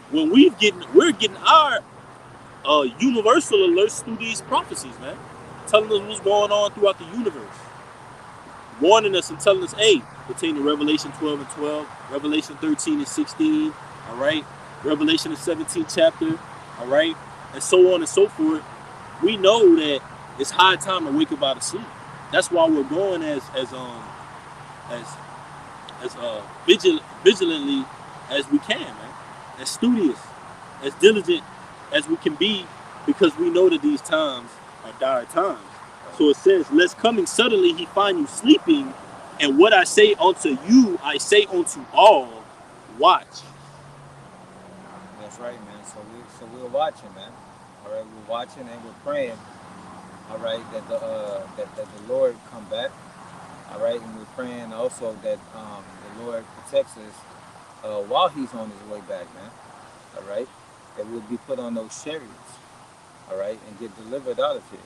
S1: when we're getting our universal alerts through these prophecies, man, telling us what's going on throughout the universe, warning us and telling us, hey, pertaining to Revelation 12 and 12, Revelation 13 and 16, all right, Revelation the 17th chapter, all right, and so on and so forth. We know that it's high time to wake up out of sleep. That's why we're going as vigilantly as we can, man, as studious, as diligent as we can be, because we know that these times are dire times. So it says, "Lest coming suddenly he find you sleeping, and what I say unto you, I say unto all, watch."
S2: That's right, man. So we're watching, man. All right, we're watching and we're praying. All right, that the Lord come back. All right, and we're praying also that the Lord protects us while He's on His way back, man. All right, that we'll be put on those chariots. All right, and get delivered out of here.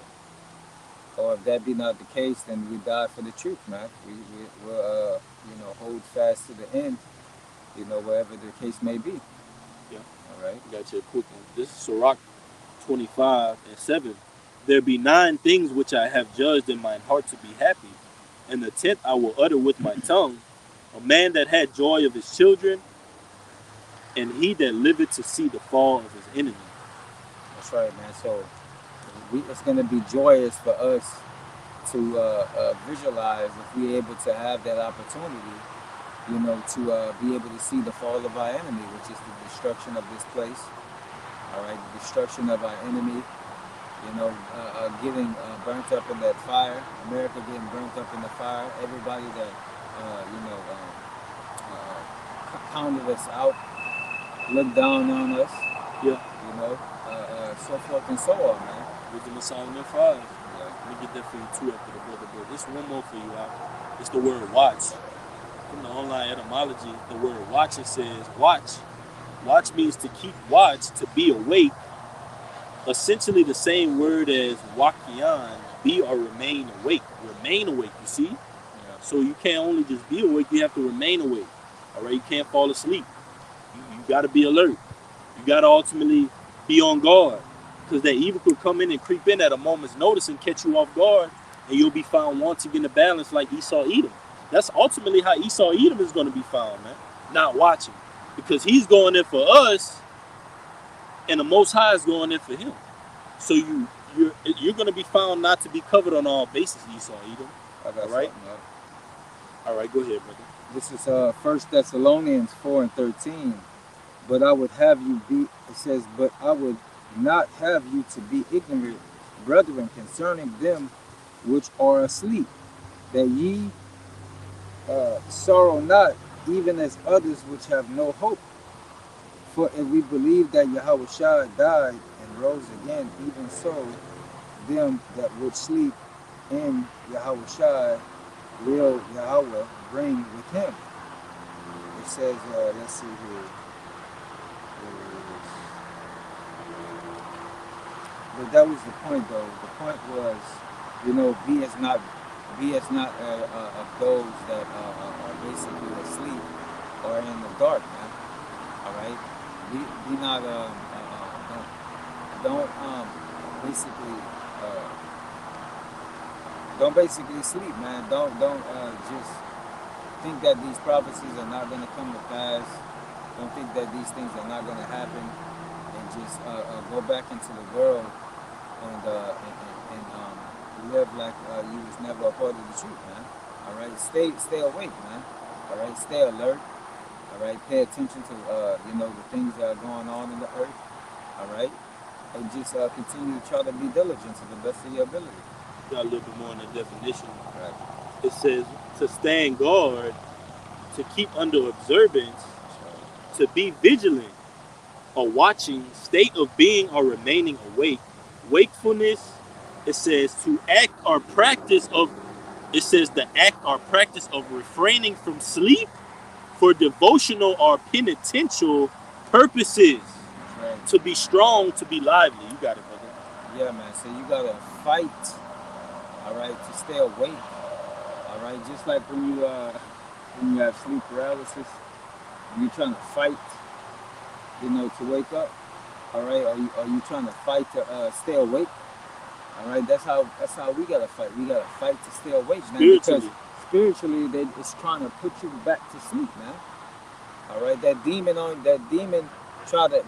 S2: Or if that be not the case, then we die for the truth, man. We'll hold fast to the end. Wherever the case may be.
S1: Yeah,
S2: All right.
S1: got you a quick one. This is Sirach 25 and 7. There be 9 things which I have judged in mine heart to be happy, and the 10th I will utter with my tongue. A man that had joy of his children, and he that liveth to see the fall of his enemy.
S2: That's right, man. So it's going to be joyous for us to visualize if we're able to have that opportunity, to be able to see the fall of our enemy, which is the destruction of this place. All right, the destruction of our enemy, getting burnt up in that fire, America getting burnt up in the fire, everybody that, counted us out, looked down on us,
S1: Yeah,
S2: so forth and so on, man.
S1: Wisdom of Solomon 5.
S2: Yeah.
S1: Let me get that for you too after the brother. But this one more for you out. It's the word watch. From the online etymology, the word watch, it says watch. Watch means to keep watch, to be awake. Essentially the same word as wakian, be or remain awake. Remain awake, you see?
S2: Yeah.
S1: So you can't only just be awake, you have to remain awake. All right, you can't fall asleep. You got to be alert. You got to ultimately be on guard, because that evil could come in and creep in at a moment's notice and catch you off guard, and you'll be found wanting in the balance like Esau Edom. That's ultimately how Esau Edom is going to be found, man. Not watching, because he's going in for us, and the Most High is going in for him. So you're going to be found not to be covered on all bases, Esau Edom.
S2: I got
S1: All right.
S2: something up.
S1: All right, go ahead, brother.
S2: This is 1 Thessalonians 4 and 13. But I would have you be, it says, but I would not have you to be ignorant, brethren, concerning them which are asleep, that ye sorrow not, even as others which have no hope. For if we believe that Yahweh died and rose again, even so, them that would sleep in Yahweh will Yahweh bring with him. It says, let's see here. But that was the point, though. The point was, be as not of those that are basically asleep or in the dark, man. All right, be not don't basically don't basically sleep, man. Don't just think that these prophecies are not going to come to pass. Don't think that these things are not going to happen, and just go back into the world and live like you was never a part of the truth, man. All right, stay awake, man. All right, stay alert. All right, pay attention to the things that are going on in the earth. All right, and just continue to try to be diligent to the best of your ability.
S1: Got a little bit more in the definition.
S2: Right.
S1: It says to stand guard, to keep under observance, to be vigilant, a watching state of being or remaining awake, wakefulness. It says to act or practice of. It says the act or practice of refraining from sleep for devotional or penitential purposes.
S2: That's right.
S1: To be strong, to be lively. You got it, brother.
S2: Yeah, man. So you gotta fight, all right, to stay awake. All right, just like when you have sleep paralysis, and you're trying to fight, to wake up. All right, are you trying to fight to stay awake? All right, that's how we gotta fight. We gotta fight to stay awake, man. Because
S1: Spiritually.
S2: spiritually, it's trying to put you back to sleep, man. All right, that demon try to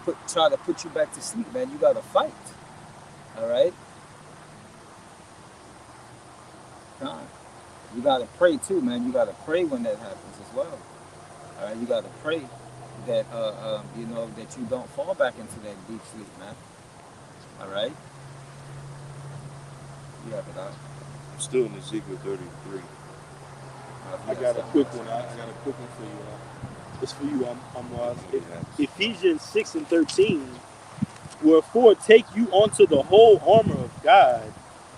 S2: put you back to sleep, man. You gotta fight. All right, Con. You gotta pray too, man. You gotta pray when that happens as well. All right, you gotta pray that that you don't fall back into that deep sleep, man. All right, you have it out.
S4: I'm still in Ezekiel 33.
S1: I got a quick one. I got a quick one for you. It's for you. Ephesians 6 and 13. Wherefore take you unto the whole armor of God,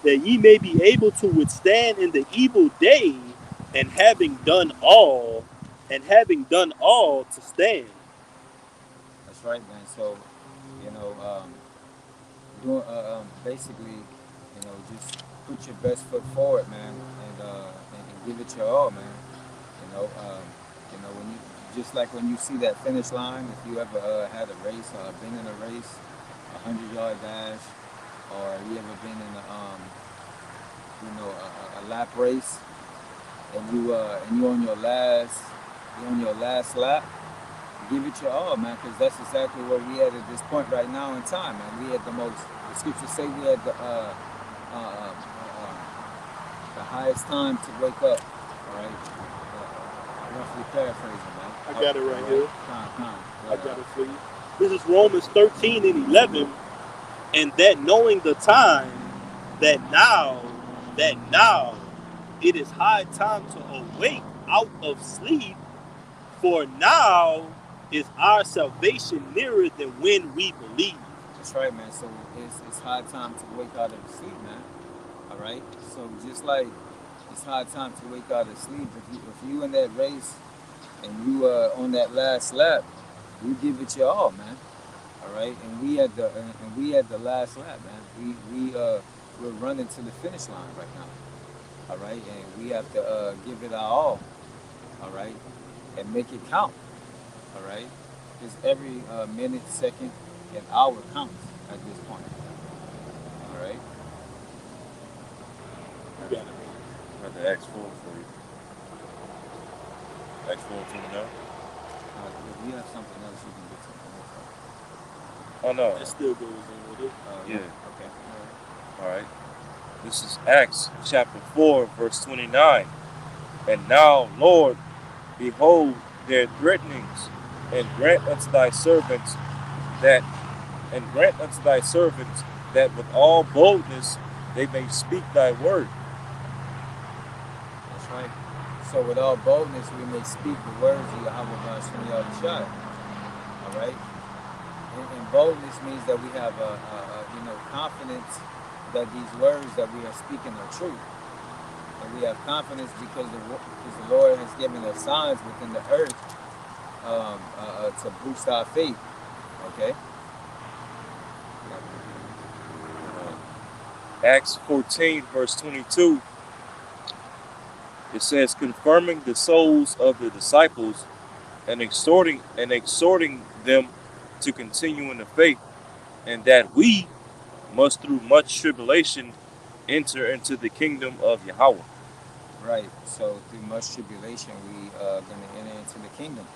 S1: that ye may be able to withstand in the evil day, and having done all to stand.
S2: That's right, man. So, you know, doing basically, just put your best foot forward, man, and give it your all, man. When you just like when you see that finish line, if you ever had a race or been in a race, 100-yard dash, or you ever been in a lap race, and you on your last lap, give it your all, man, because that's exactly where we at this point right now in time, man. We had the scriptures say we had the highest time to wake up, all right? Roughly paraphrasing, man.
S1: I got it right here.
S2: Come.
S1: I got it for you. This is Romans 13 and 11. And that knowing the time, that now it is high time to awake out of sleep, for now is our salvation nearer than when we believe.
S2: That's right, man. So it's high time to wake out of sleep, man. All right. So just like it's high time to wake out of sleep, if you in that race and you on that last lap, you give it your all, man. All right. And we at the last lap, man. We're running to the finish line right now. All right. And we have to give it our all right, and make it count. All right. Because every minute, second, and hour counts at this point. All right.
S1: You got it.
S4: I got the Acts 4 for you. Acts 4 coming out.
S2: If you have something else, you can get something else.
S4: Oh no.
S1: That still goes in with it.
S4: Yeah.
S2: Okay.
S4: All right. This is Acts chapter 4, verse 29. And now, Lord, behold their threatenings, and grant unto thy servants that with all boldness they may speak thy word.
S2: That's right. So with all boldness we may speak the words of Yahweh Bashem Yahushua. All right. And boldness means that we have confidence that these words that we are speaking are true. And we have confidence because the Lord has given us signs within the earth to boost our faith. Okay.
S4: Acts 14, verse 22. It says, confirming the souls of the disciples and exhorting them to continue in the faith, and that we must through much tribulation enter into the kingdom of Yahweh.
S2: Right. So through much tribulation, we are going to enter into the kingdom.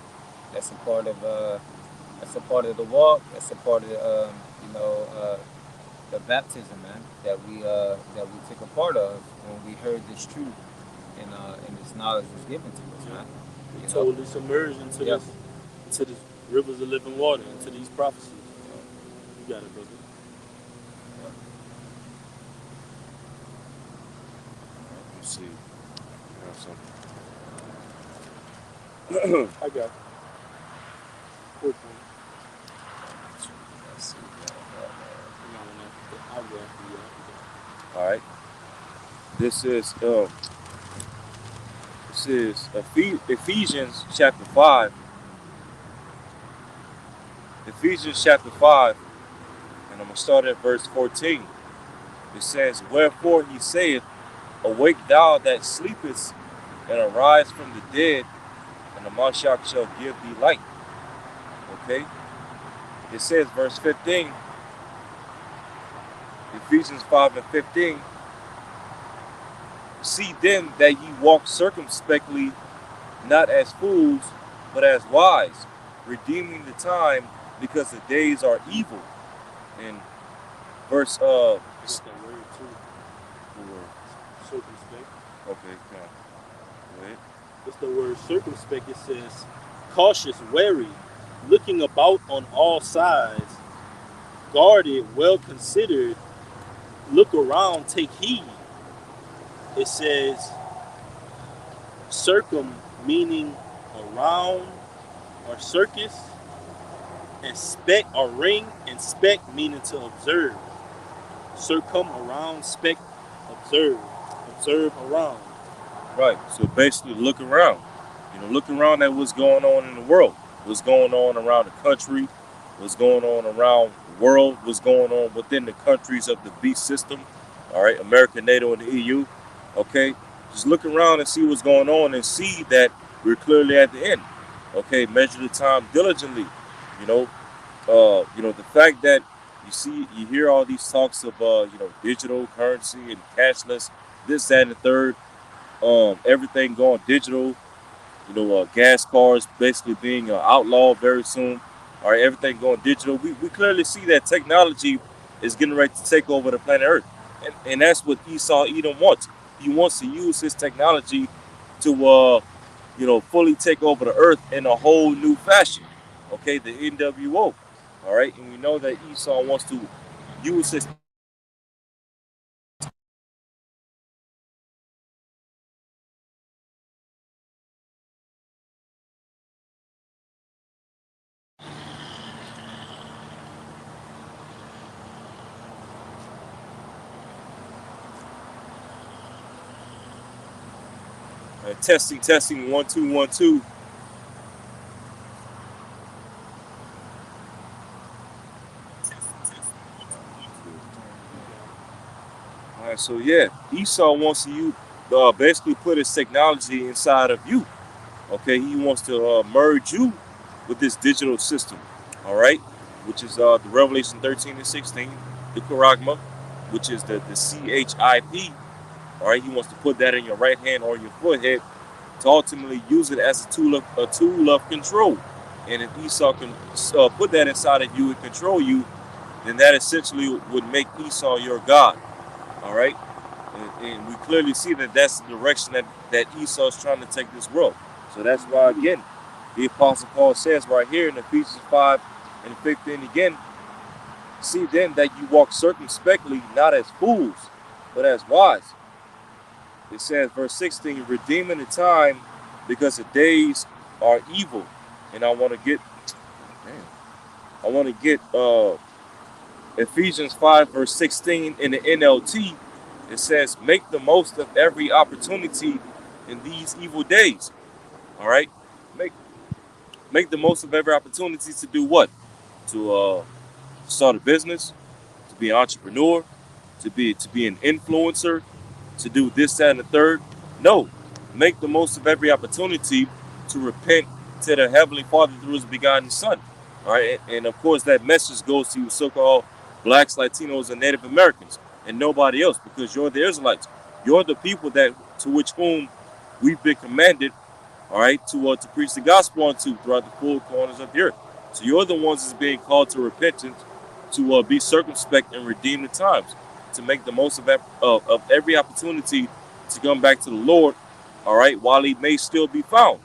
S2: That's a part of the walk. That's a part of the baptism, man, that we took a part of when we heard this truth and this knowledge was given to us, man.
S1: We totally submerged into this rivers of living water, into these prophecies. You got it, brother.
S4: Let's see.
S1: I got it. Quick one. I
S4: All right. This is um, this is Ephesians chapter 5. Ephesians chapter 5, and I'm gonna start at verse 14. It says, "Wherefore he saith, Awake thou that sleepest, and arise from the dead, and the Mashiach shall give thee light." Okay. It says, verse 15, Ephesians 5 and 15. "See then that ye walk circumspectly, not as fools, but as wise, redeeming the time, because the days are evil." And verse
S1: What's that word too? Circumspect.
S4: okay, come on. Go ahead.
S1: What's the word circumspect? It says cautious, wary, looking about on all sides, guarded, well considered, look around, take heed. It says circum meaning around or circus, and spec or ring, and spec meaning to observe. Circum around, spec observe. Observe around.
S4: Right. So basically, look around. Look around at what's going on in the world, what's going on around the country, what's going on around the world, what's going on within the countries of the beast system. All right, America, NATO, and the EU. Okay, just look around and see what's going on, and see that we're clearly at the end. Okay, measure the time diligently. You know, the fact that you hear all these talks of digital currency and cashless, this, that, and the third. Everything going digital. Gas cars basically being outlawed very soon. All right, everything going digital. We clearly see that technology is getting ready to take over the planet Earth, and that's what Esau Edom wants. He wants to use his technology to fully take over the Earth in a whole new fashion. Okay, the NWO. All right, and we know that Esau wants to use his testing 1 2 1 2. All right, so yeah, Esau wants to basically put his technology inside of you. Okay, he wants to merge you with this digital system. All right, which is the Revelation 13 and 16, the Charagma, which is the CHIP. All right, he wants to put that in your right hand or your forehead to ultimately use it as a tool of control. And if Esau can put that inside of you and control you, then that essentially would make Esau your God. All right, and we clearly see that that's the direction that Esau is trying to take this world. So that's why, again, the Apostle Paul says right here in Ephesians 5 and 15 again, "See then that you walk circumspectly, not as fools, but as wise." It says, verse 16, "Redeeming the time, because the days are evil." And I want to get Ephesians 5 verse 16 in the NLT. It says, "Make the most of every opportunity in these evil days." All right, make make the most of every opportunity to do what? To start a business, to be an entrepreneur, to be an influencer, to do this, that, and the third. No, make the most of every opportunity to repent to the Heavenly Father through His begotten Son. All right, and of course that message goes to you so-called blacks, Latinos, and Native Americans, and nobody else, because you're the Israelites. You're the people to which whom we've been commanded, all right, to preach the gospel unto throughout the four corners of the earth. So you're the ones that's being called to repentance, to be circumspect and redeem the times, to make the most of every opportunity to come back to the Lord, all right, while He may still be found.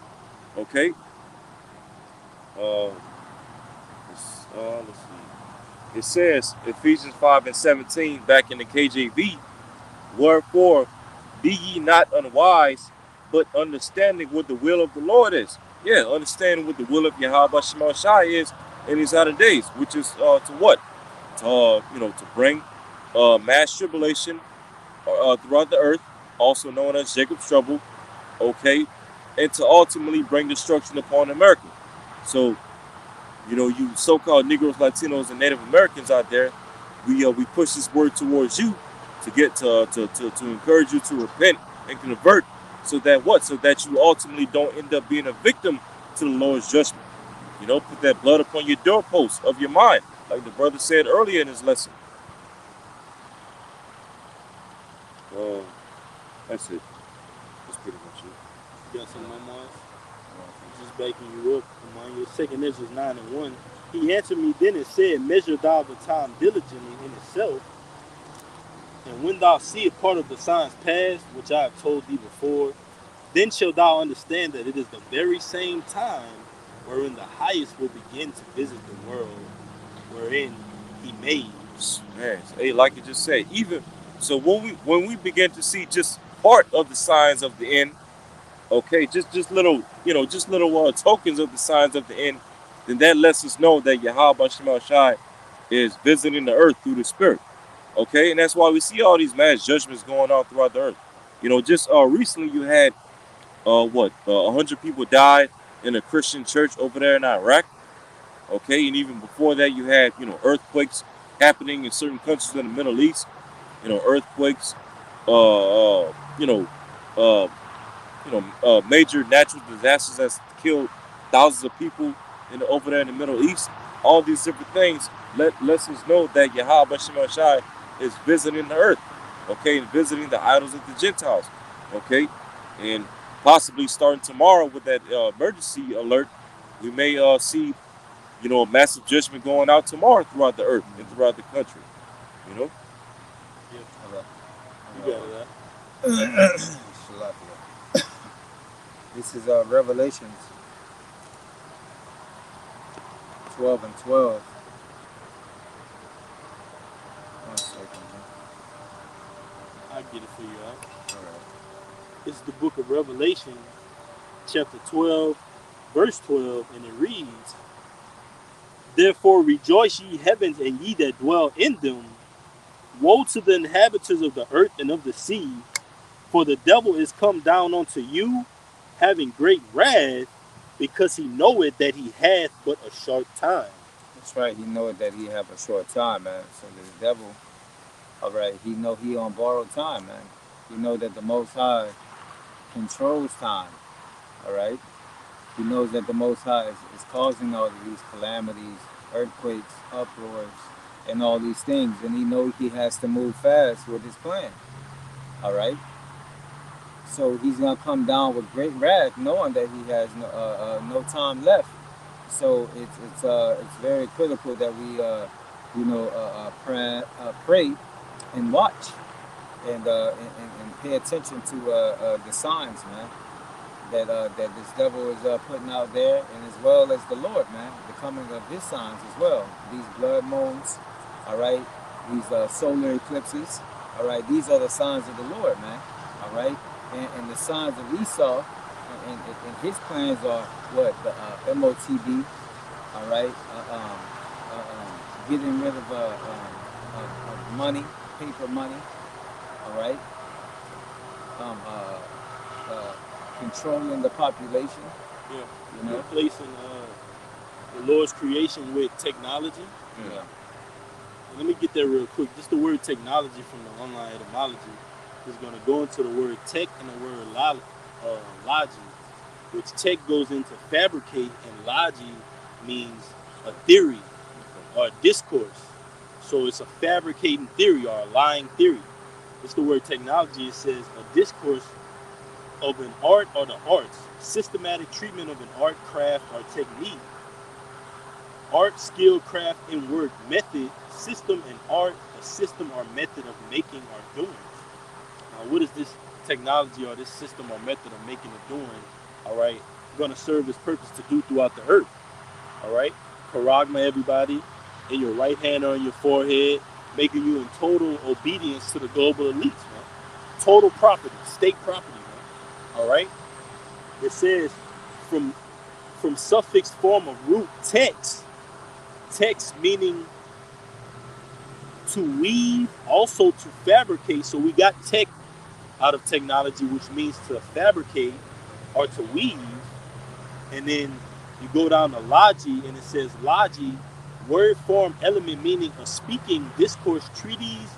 S4: Okay. Uh, let's see. It says Ephesians 5 and 17 back in the KJV. "Wherefore be ye not unwise, but understanding what the will of the Lord is." Yeah, understanding what the will of Yahweh Shemar is in these latter days, which is to what? To to bring mass tribulation throughout the earth, also known as Jacob's trouble, okay, and to ultimately bring destruction upon America. So, you so-called Negroes, Latinos, and Native Americans out there, we push this word towards you to get to encourage you to repent and convert, so that what? So that you ultimately don't end up being a victim to the Lord's judgment. Put that blood upon your doorpost of your mind, like the brother said earlier in his lesson. Uh, that's it. That's pretty much it.
S1: You got some memoirs? Just backing you up. On your second Ezra 9:1. He answered me then and said, Measure thou the time diligently in itself, and when thou seest part of the signs past, which I have told thee before, then shalt thou understand that it is the very same time wherein the highest will begin to visit the world wherein he made.
S4: Man, hey, like you just said, even so, when we begin to see just part of the signs of the end, okay, just little, just little tokens of the signs of the end, then that lets us know that Yahweh Shema Shai is visiting the earth through the Spirit. Okay, and that's why we see all these mass judgments going on throughout the earth. Just recently you had 100 people died in a Christian church over there in Iraq. Okay, and even before that you had earthquakes happening in certain countries in the Middle East. Earthquakes, uh, uh, you know, uh, major natural disasters that's killed thousands of people over there in the Middle East. All these different things lets us know that Yahweh Shem Shai is visiting the earth, okay, and visiting the idols of the Gentiles, okay, and possibly starting tomorrow with that emergency alert, we may see a massive judgment going out tomorrow throughout the earth and throughout the country, you know.
S1: Yeah,
S2: All right.
S1: you got it.
S2: Shalakia. This is Revelations 12:12. One second.
S1: I get it for you. Right?
S2: All right.
S1: It's the book of Revelation, chapter 12, verse 12, and it reads, Therefore rejoice ye heavens and ye that dwell in them. Woe to the inhabitants of the earth and of the sea, for the devil is come down unto you, having great wrath, because he knoweth that he hath but a short time.
S2: That's right. He know that he have a short time, man. So the devil, all right, he know he on borrowed time, man. He know that the Most High controls time, all right. He knows that the Most High is causing all of these calamities, earthquakes, uproars, and all these things, and he knows he has to move fast with his plan, all right. So he's gonna come down with great wrath, knowing that he has no time left. So it's very critical that we pray and watch and pay attention to the signs, man. That this devil is putting out there, and as well as the Lord, man, the coming of His signs as well. These blood moons, all right. These solar eclipses, all right. These are the signs of the Lord, man, all right. And the signs of Esau and his plans are what the MOTB, all right. Getting rid of money, paper money, all right. Um, uh, Controlling the population.
S1: Yeah.
S2: You know.
S1: Replacing the Lord's creation with technology.
S2: Yeah.
S1: Let me get there real quick. Just the word technology from the online etymology is going to go into the word tech and the word logy, which tech goes into fabricate and logy means a theory or a discourse. So it's a fabricating theory or a lying theory. It's the word technology. It says a discourse of an art or the arts, systematic treatment of an art, craft, or technique. Art, skill, craft, and work, method, system, and art, a system or method of making or doing. Now, what is this technology or this system or method of making or doing, all right, going to serve its purpose to do throughout the earth, all right? Paragma, everybody, in your right hand or on your forehead, making you in total obedience to the global elites, man. Total property, state property, man. All right. It says from suffix form of root text meaning to weave, also to fabricate. So we got tech out of technology, which means to fabricate or to weave. And then you go down to logi, and it says logi, word form element, meaning a speaking, discourse, treatise,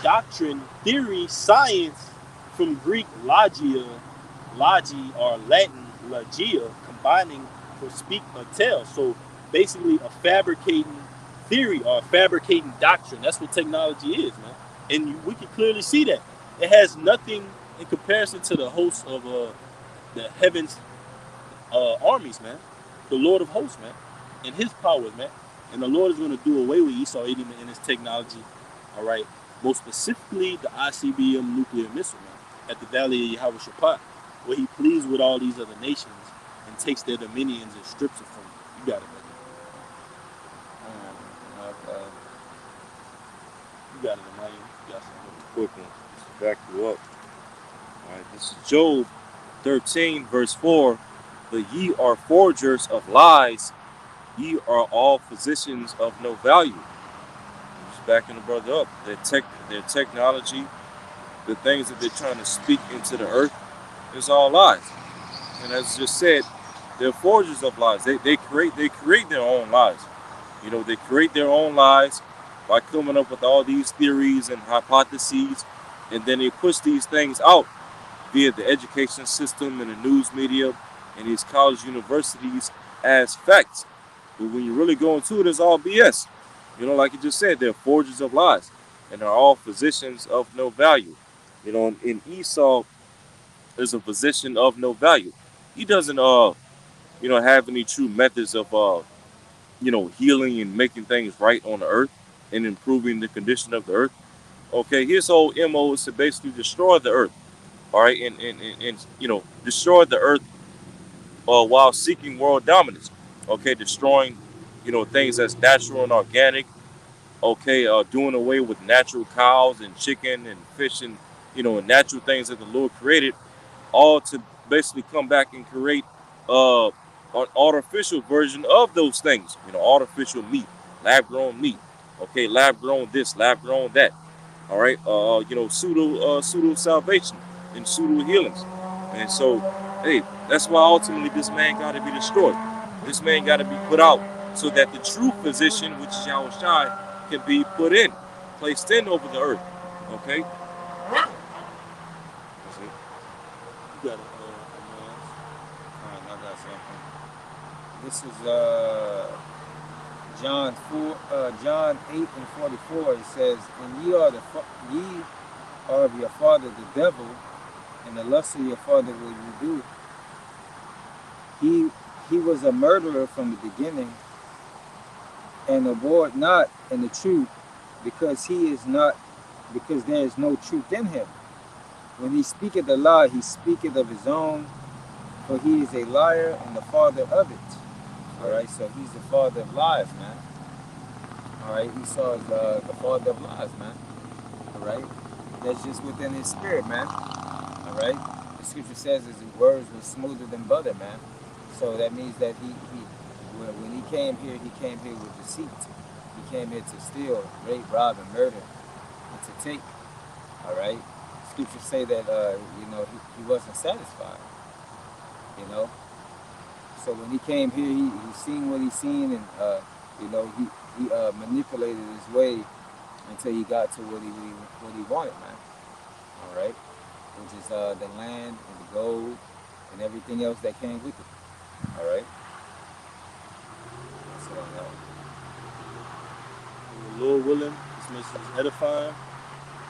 S1: doctrine, theory, science, from Greek logia, logi, or Latin logia, combining for speak or tell. So basically a fabricating theory or a fabricating doctrine. That's what technology is, man. And we can clearly see that. It has nothing in comparison to the hosts of the heavens armies, man. The Lord of hosts, man. And his powers, man. And the Lord is going to do away with Esau Edom and his technology, all right? Most specifically, the ICBM nuclear missile, man, at the Valley of Yahweh Shaphat, where he pleads with all these other nations and takes their dominions and strips it from them. You got it, man. You got it, man. You got something.
S4: Quick one, just to back you up. All right, this is Job 13, verse 4. But ye are forgers of lies, ye are all physicians of no value. Just backing the brother up. Their technology, the things that they're trying to speak into the earth, is all lies. And as just said, they're forgers of lies. They create their own lies. You know, they create their own lies by coming up with all these theories and hypotheses, and then they push these things out via the education system and the news media and these college universities as facts. But when you really go into it, it's all BS. You know, like you just said, they're forgers of lies, and they're all physicians of no value. You know, in Esau is a physician of no value. He doesn't, have any true methods of, healing and making things right on the earth and improving the condition of the earth. Okay, his whole MO is to basically destroy the earth. All right, and destroy the earth while seeking world dominance. Okay, destroying, things that's natural and organic. Okay, doing away with natural cows and chicken and fish and, and natural things that the Lord created, all to basically come back and create an artificial version of those things. Artificial meat, lab grown meat. Okay, lab grown this, lab grown that. All right, pseudo salvation and pseudo healings. And so, hey, that's why ultimately this man got to be destroyed. This man got to be put out so that the true physician, which is Yahweh Shai, can be put in, placed in over the earth. Okay? That's it.
S1: You got it,
S2: Alright, I got something. This is John 8 and 44. It says, "And ye are of your father the devil, and the lust of your father will you do. He was a murderer from the beginning, and abhorred not in the truth, because there is no truth in him. When he speaketh a lie, he speaketh of his own, for he is a liar and the father of it." All right, so he's the father of lies, man. All right, Esau is the father of lies, man. All right, that's just within his spirit, man. All right, the scripture says his words were smoother than butter, man. So that means that when he came here with deceit. He came here to steal, rape, rob, and murder, and to take. All right, scriptures say that he wasn't satisfied. You know, so when he came here, he seen what he seen, and he manipulated his way until he got to what he wanted, man. All right, which is the land and the gold and everything else that came with it. All right. That's all I know.
S1: Lord willing, this message is edifying.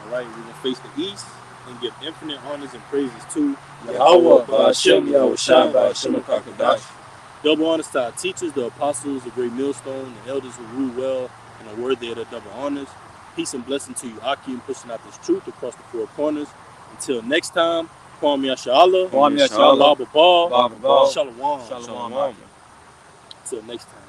S1: All right, we're going to face the east and give infinite honors and praises to
S2: Yahweh, Ba'ashem, Yahweh Shai, Ba'ashem, Kakadash.
S1: double honors to our teachers, the apostles, the great millstone, the elders who rule well and are worthy of the double honors. Peace and blessing to you, Akim, pushing out this truth across the four corners. Until next time, Kwam Yashala,
S2: Kwam Yashala,
S1: Baba Ba,
S2: Baba Ba,
S1: Shalom.
S2: Shalom.
S1: Until next time.